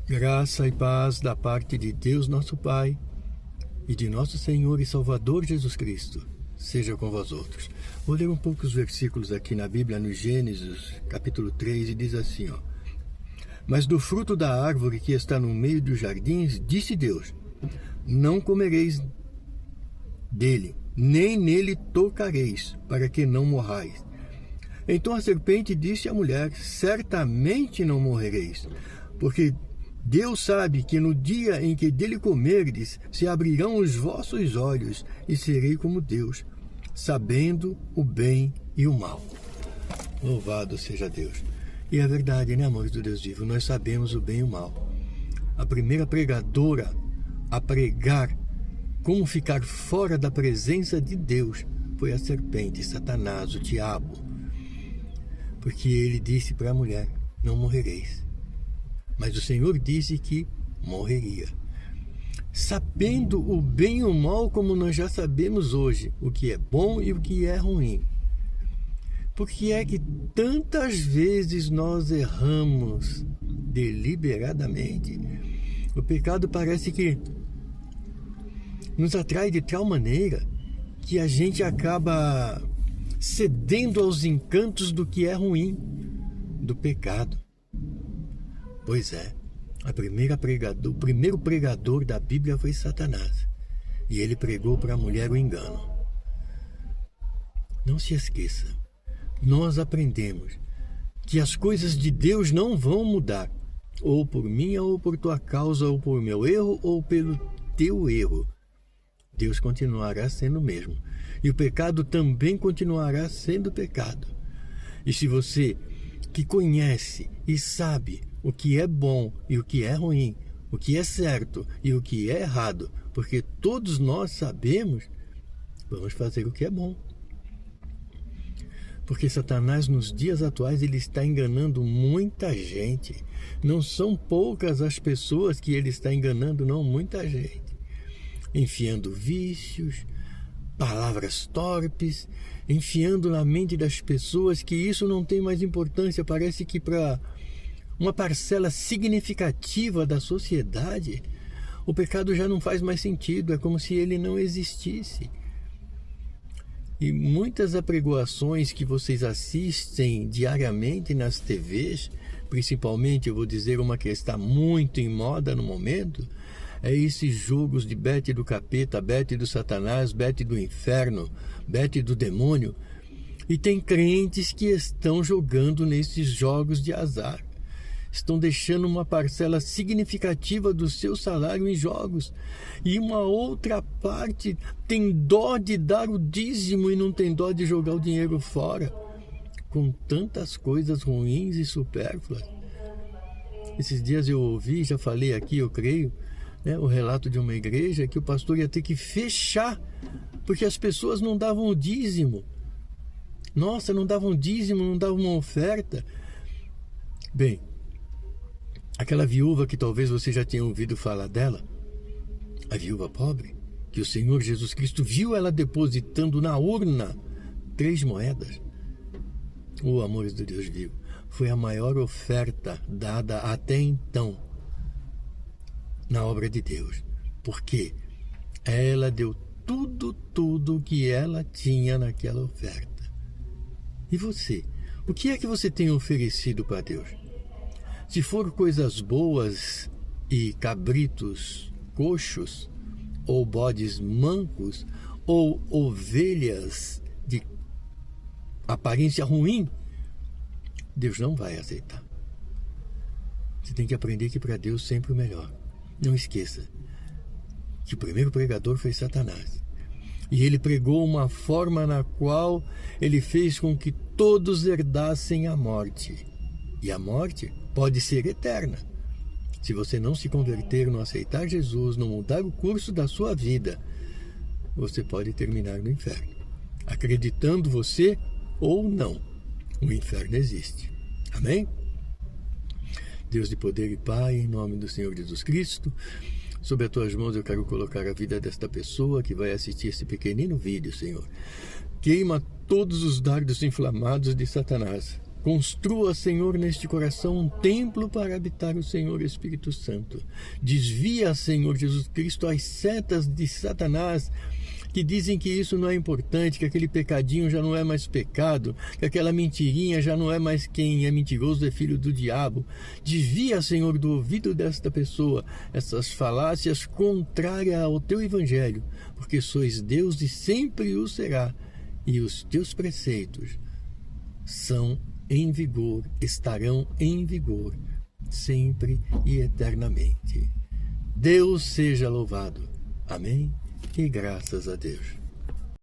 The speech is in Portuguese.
Graça e paz da parte de Deus nosso Pai e de nosso Senhor e Salvador Jesus Cristo seja com vós outros. Vou ler um pouco os versículos aqui na Bíblia, no Gênesis, capítulo 3, e diz assim, ó. Mas do fruto da árvore que está no meio dos jardins, disse Deus, não comereis dele, nem nele tocareis, para que não morrais. Então a serpente disse à mulher, certamente não morrereis, porque Deus sabe que no dia em que dele comerdes, se abrirão os vossos olhos, e serei como Deus, sabendo o bem e o mal. Louvado seja Deus. E é verdade, né, amores do Deus vivo? Nós sabemos o bem e o mal. A primeira pregadora a pregar como ficar fora da presença de Deus foi a serpente, Satanás, o diabo. Porque ele disse para a mulher, não morrereis. Mas o Senhor disse que morreria. Sabendo o bem e o mal, como nós já sabemos hoje, o que é bom e o que é ruim. Por que é que tantas vezes nós erramos deliberadamente? O pecado parece que nos atrai de tal maneira que a gente acaba cedendo aos encantos do que é ruim, do pecado. Pois é, o primeiro pregador da Bíblia foi Satanás. E ele pregou para a mulher o engano. Não se esqueça, nós aprendemos que as coisas de Deus não vão mudar, ou por minha, ou por tua causa, ou por meu erro, ou pelo teu erro. Deus continuará sendo o mesmo. E o pecado também continuará sendo pecado. E se você que conhece e sabe o que é bom e o que é ruim, o que é certo e o que é errado, porque todos nós sabemos, vamos fazer o que é bom. Porque Satanás, nos dias atuais, ele está enganando muita gente. Não são poucas as pessoas que ele está enganando, não, muita gente. Enfiando vícios, palavras torpes, enfiando na mente das pessoas que isso não tem mais importância. Parece que para uma parcela significativa da sociedade, o pecado já não faz mais sentido, é como se ele não existisse. E muitas apregoações que vocês assistem diariamente nas TVs, principalmente, eu vou dizer uma que está muito em moda no momento, é esses jogos de bete do capeta, bete do Satanás, bete do inferno, bete do demônio. E tem crentes que estão jogando nesses jogos de azar. Estão deixando uma parcela significativa do seu salário em jogos. E uma outra parte tem dó de dar o dízimo e não tem dó de jogar o dinheiro fora. Com tantas coisas ruins e supérfluas. Esses dias eu ouvi, já falei aqui, eu creio, o relato de uma igreja que o pastor ia ter que fechar porque as pessoas não davam o dízimo. Nossa, não davam dízimo, não davam uma oferta. Bem, aquela viúva que talvez você já tenha ouvido falar dela, a viúva pobre, que o Senhor Jesus Cristo viu ela depositando na urna 3 moedas. Oh, amores do Deus vivo, foi a maior oferta dada até então na obra de Deus, porque ela deu tudo que ela tinha naquela oferta. E você? O que é que você tem oferecido para Deus? Se for coisas boas e cabritos coxos, ou bodes mancos, ou ovelhas de aparência ruim, Deus não vai aceitar. Você tem que aprender que para Deus sempre o melhor. Não esqueça que o primeiro pregador foi Satanás. E ele pregou uma forma na qual ele fez com que todos herdassem a morte. E a morte pode ser eterna. Se você não se converter, não aceitar Jesus, não mudar o curso da sua vida, você pode terminar no inferno. Acreditando você ou não, o inferno existe. Amém? Deus de poder e Pai, em nome do Senhor Jesus Cristo, sobre as tuas mãos eu quero colocar a vida desta pessoa que vai assistir esse pequenino vídeo, Senhor. Queima todos os dardos inflamados de Satanás Construa, Senhor, neste coração um templo para habitar o Senhor Espírito Santo. Desvia, Senhor Jesus Cristo, as setas de Satanás que dizem que isso não é importante, que aquele pecadinho já não é mais pecado, que aquela mentirinha já não é mais quem é mentiroso, é filho do diabo. Desvia, Senhor, do ouvido desta pessoa essas falácias contrárias ao teu evangelho, porque sois Deus e sempre o será, e os teus preceitos são em vigor, estarão em vigor, sempre e eternamente. Deus seja louvado. Amém? E graças a Deus.